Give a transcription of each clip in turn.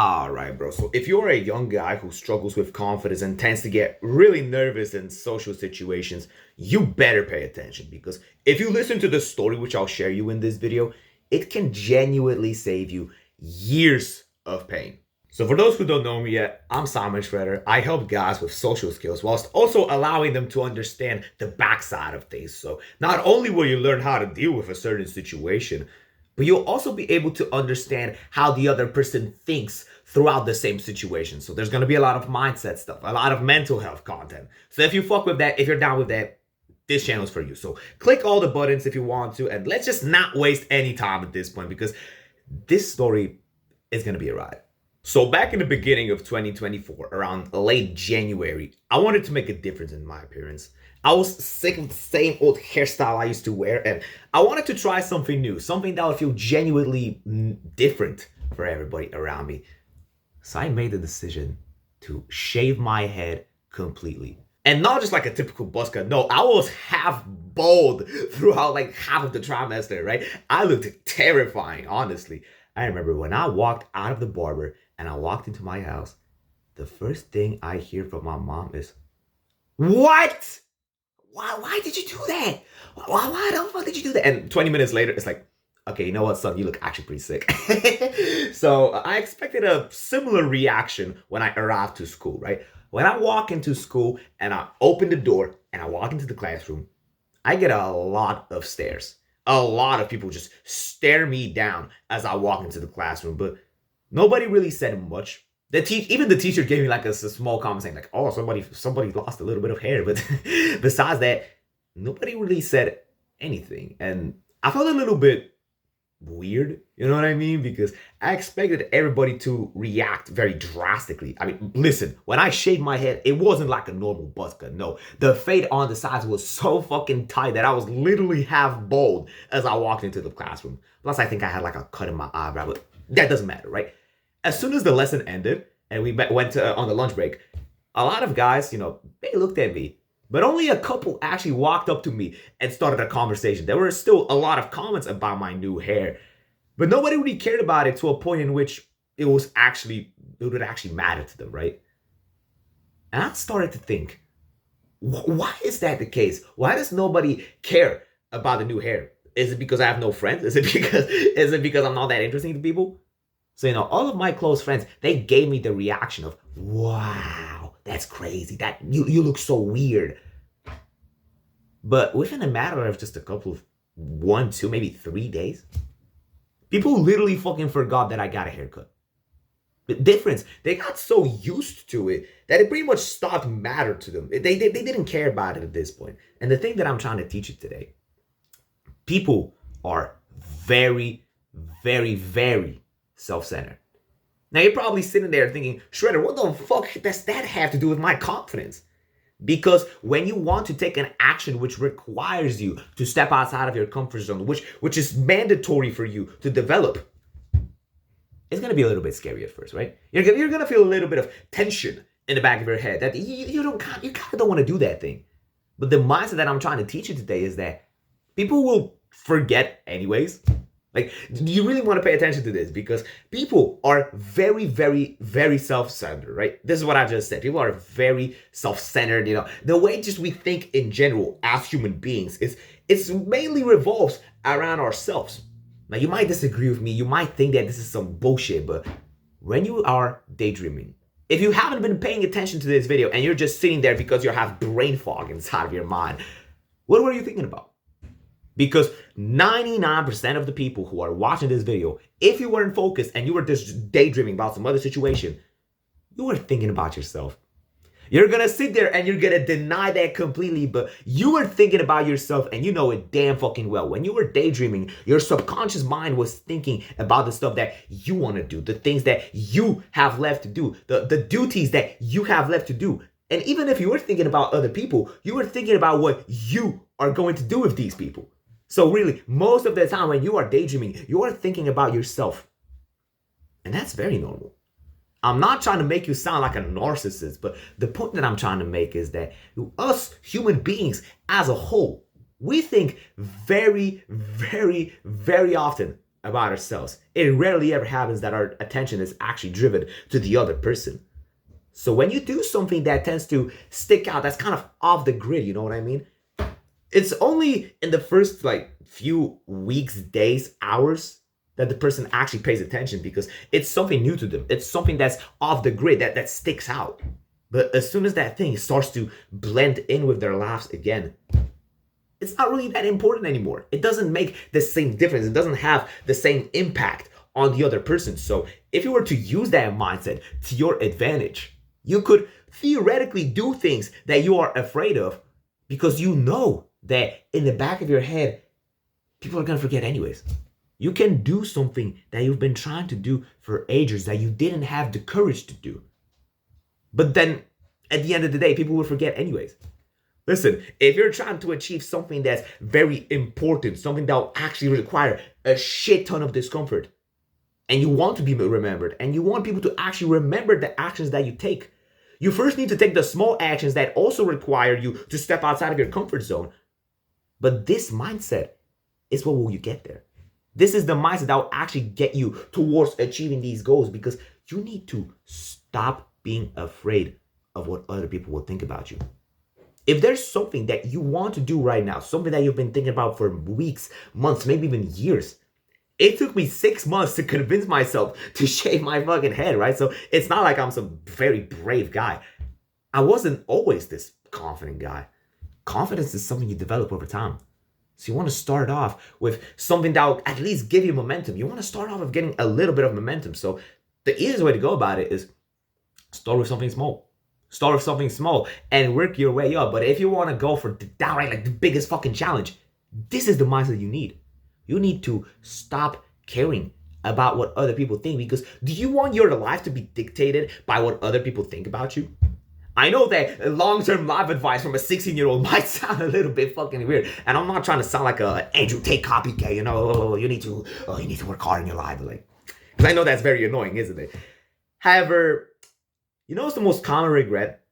All right, bro. So if you're a young guy who struggles with confidence and tends to get really nervous in social situations, you better pay attention because if you listen to the story which I'll share you in this video, it can genuinely save you years of pain. So for those who don't know me yet, I'm Simon Shredder. I help guys with social skills whilst also allowing them to understand the backside of things. So not only will you learn how to deal with a certain situation, but you'll also be able to understand how the other person thinks throughout the same situation. So there's going to be a lot of mindset stuff, a lot of mental health content. So if you fuck with that, if you're down with that, this channel is for you. So click all the buttons if you want to, and let's just not waste any time at this point because this story is going to be a ride. So back in the beginning of 2024, around late January, I wanted to make a difference in my appearance. I was sick of the same old hairstyle I used to wear, and I wanted to try something new, something that would feel genuinely different for everybody around me. So I made the decision to shave my head completely. And not just like a typical buzz cut. No, I was half bald throughout like half of the trimester, right? I looked terrifying, honestly. I remember when I walked out of the barber and I walked into my house, the first thing I hear from my mom is, "What? Why did you do that? Why the fuck did you do that?" And 20 minutes later, it's like, "Okay, you know what, son? You look actually pretty sick." So I expected a similar reaction when I arrived to school, right? When I walk into school and I open the door and I walk into the classroom, I get a lot of stares. A lot of people just stare me down as I walk into the classroom, but nobody really said much. Even the teacher gave me like a small comment saying like, "Oh, somebody lost a little bit of hair," but besides that, nobody really said anything, and I felt a little bit weird, you know what I mean? Because I expected everybody to react very drastically. I mean, listen, when I shaved my head, it wasn't like a normal buzz cut. No, the fade on the sides was so fucking tight that I was literally half bald as I walked into the classroom. Plus, I think I had like a cut in my eyebrow, but that doesn't matter, right? As soon as the lesson ended and we went on the lunch break, a lot of guys, they looked at me. But only a couple actually walked up to me and started a conversation. There were still a lot of comments about my new hair, but nobody really cared about it to a point in which it would actually matter to them, right? And I started to think, why is that the case? Why does nobody care about the new hair? Is it because I have no friends? Is it because I'm not that interesting to people? So, all of my close friends, they gave me the reaction of, "Wow, that's crazy. That you look so weird." But within a matter of just a couple of 1, 2, maybe 3 days, people literally fucking forgot that I got a haircut. The difference, they got so used to it that it pretty much stopped matter to them. They didn't care about it at this point. And the thing that I'm trying to teach you today, people are very, very, very self-centered. Now you're probably sitting there thinking, "Shredder, what the fuck does that have to do with my confidence?" Because when you want to take an action which requires you to step outside of your comfort zone, which is mandatory for you to develop, it's gonna be a little bit scary at first, right? You're gonna feel a little bit of tension in the back of your head that you kind of don't want to do that thing. But the mindset that I'm trying to teach you today is that people will forget anyways. Like, you really want to pay attention to this because people are very, very, very self-centered, right? This is what I just said. People are very self-centered, The way just we think in general as human beings it's mainly revolves around ourselves. Now, you might disagree with me. You might think that this is some bullshit, but when you are daydreaming, if you haven't been paying attention to this video and you're just sitting there because you have brain fog inside of your mind, what were you thinking about? Because 99% of the people who are watching this video, if you weren't focused and you were just daydreaming about some other situation, you were thinking about yourself. You're going to sit there and you're going to deny that completely, but you were thinking about yourself and you know it damn fucking well. When you were daydreaming, your subconscious mind was thinking about the stuff that you want to do, the things that you have left to do, the duties that you have left to do. And even if you were thinking about other people, you were thinking about what you are going to do with these people. So really, most of the time when you are daydreaming, you are thinking about yourself. And that's very normal. I'm not trying to make you sound like a narcissist, but the point that I'm trying to make is that us human beings as a whole, we think very, very, very often about ourselves. It rarely ever happens that our attention is actually driven to the other person. So when you do something that tends to stick out, that's kind of off the grid, you know what I mean? It's only in the first like few weeks, days, hours that the person actually pays attention because it's something new to them. It's something that's off the grid, that sticks out. But as soon as that thing starts to blend in with their lives again, it's not really that important anymore. It doesn't make the same difference. It doesn't have the same impact on the other person. So if you were to use that mindset to your advantage, you could theoretically do things that you are afraid of because you know that in the back of your head, people are going to forget anyways. You can do something that you've been trying to do for ages that you didn't have the courage to do. But then at the end of the day, people will forget anyways. Listen, if you're trying to achieve something that's very important, something that will actually require a shit ton of discomfort, and you want to be remembered, and you want people to actually remember the actions that you take, you first need to take the small actions that also require you to step outside of your comfort zone. But this mindset is what will you get there. This is the mindset that will actually get you towards achieving these goals because you need to stop being afraid of what other people will think about you. If there's something that you want to do right now, something that you've been thinking about for weeks, months, maybe even years, it took me 6 months to convince myself to shave my fucking head, right? So it's not like I'm some very brave guy. I wasn't always this confident guy. Confidence is something you develop over time. So you want to start off with something that will at least give you momentum. You want to start off with getting a little bit of momentum. So the easiest way to go about it is start with something small. Start with something small and work your way up. But if you want to go for the downright like the biggest fucking challenge, this is the mindset you need. You need to stop caring about what other people think because do you want your life to be dictated by what other people think about you? I know that long-term life advice from a 16-year-old might sound a little bit fucking weird, and I'm not trying to sound like a Andrew Tate copycat, you know, you need to work hard in your life, like, because I know that's very annoying, isn't it? However, you know what's the most common regret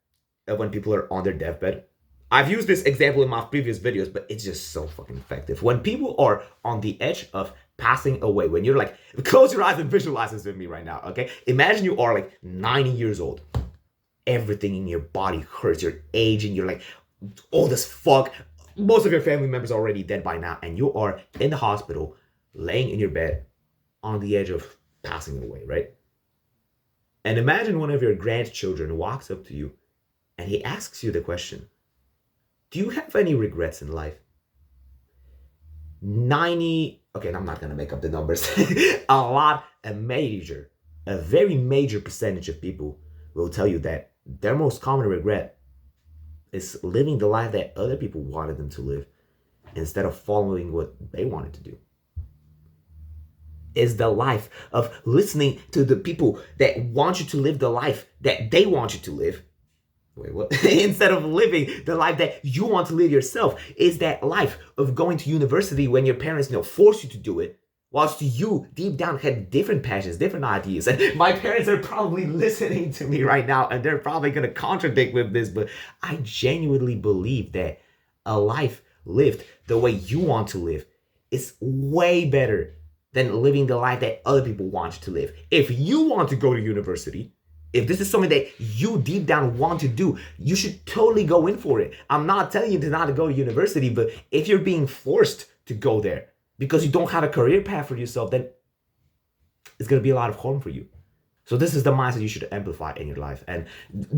of when people are on their deathbed? I've used this example in my previous videos, but it's just so fucking effective. When people are on the edge of passing away, when you're like, close your eyes and visualize this with me right now, okay? Imagine you are like 90 years old. Everything in your body hurts. You're aging. You're like old as fuck. Most of your family members are already dead by now. And you are in the hospital, laying in your bed on the edge of passing away, right? And imagine one of your grandchildren walks up to you and he asks you the question, do you have any regrets in life? 90, okay, I'm not going to make up the numbers. A very major percentage of people will tell you that their most common regret is living the life that other people wanted them to live instead of following what they wanted to do. Is the life of listening to the people that want you to live the life that they want you to live. Wait, what? Instead of living the life that you want to live yourself. Is that life of going to university when your parents, force you to do it, whilst you deep down had different passions, different ideas. And my parents are probably listening to me right now and they're probably going to contradict with this, but I genuinely believe that a life lived the way you want to live is way better than living the life that other people want you to live. If you want to go to university, if this is something that you deep down want to do, you should totally go in for it. I'm not telling you to not go to university, but if you're being forced to go there because you don't have a career path for yourself, then it's going to be a lot of harm for you. So this is the mindset you should amplify in your life. And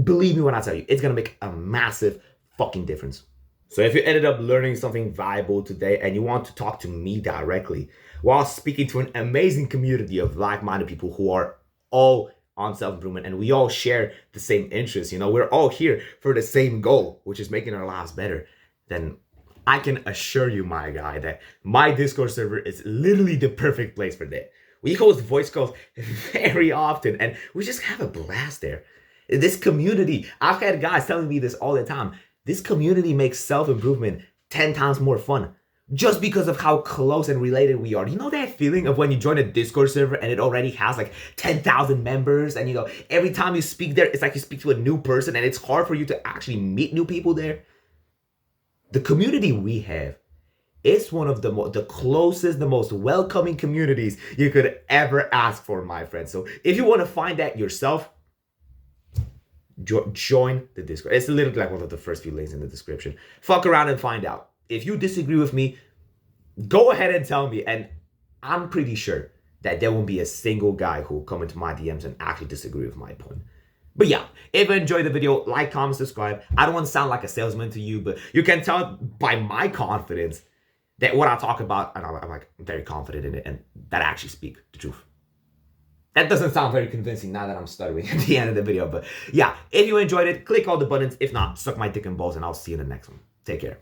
believe me when I tell you, it's going to make a massive fucking difference. So if you ended up learning something valuable today and you want to talk to me directly while speaking to an amazing community of like-minded people who are all on self-improvement and we all share the same interests, we're all here for the same goal, which is making our lives better, then I can assure you, my guy, that my Discord server is literally the perfect place for that. We host voice calls very often and we just have a blast there. This community, I've had guys telling me this all the time, this community makes self-improvement 10 times more fun just because of how close and related we are. You know that feeling of when you join a Discord server and it already has like 10,000 members and every time you speak there, it's like you speak to a new person and it's hard for you to actually meet new people there. The community we have It's one of the closest, the most welcoming communities you could ever ask for, my friend. So if you want to find that yourself, join the Discord. It's literally like one of the first few links in the description. Fuck around and find out. If you disagree with me, go ahead and tell me. And I'm pretty sure that there won't be a single guy who will come into my DMs and actually disagree with my point. But yeah, if you enjoyed the video, like, comment, subscribe. I don't want to sound like a salesman to you, but you can tell by my confidence that what I talk about, and I'm like very confident in it, and that I actually speak the truth. That doesn't sound very convincing now that I'm stuttering at the end of the video, but yeah, if you enjoyed it, click all the buttons. If not, suck my dick and balls, and I'll see you in the next one. Take care.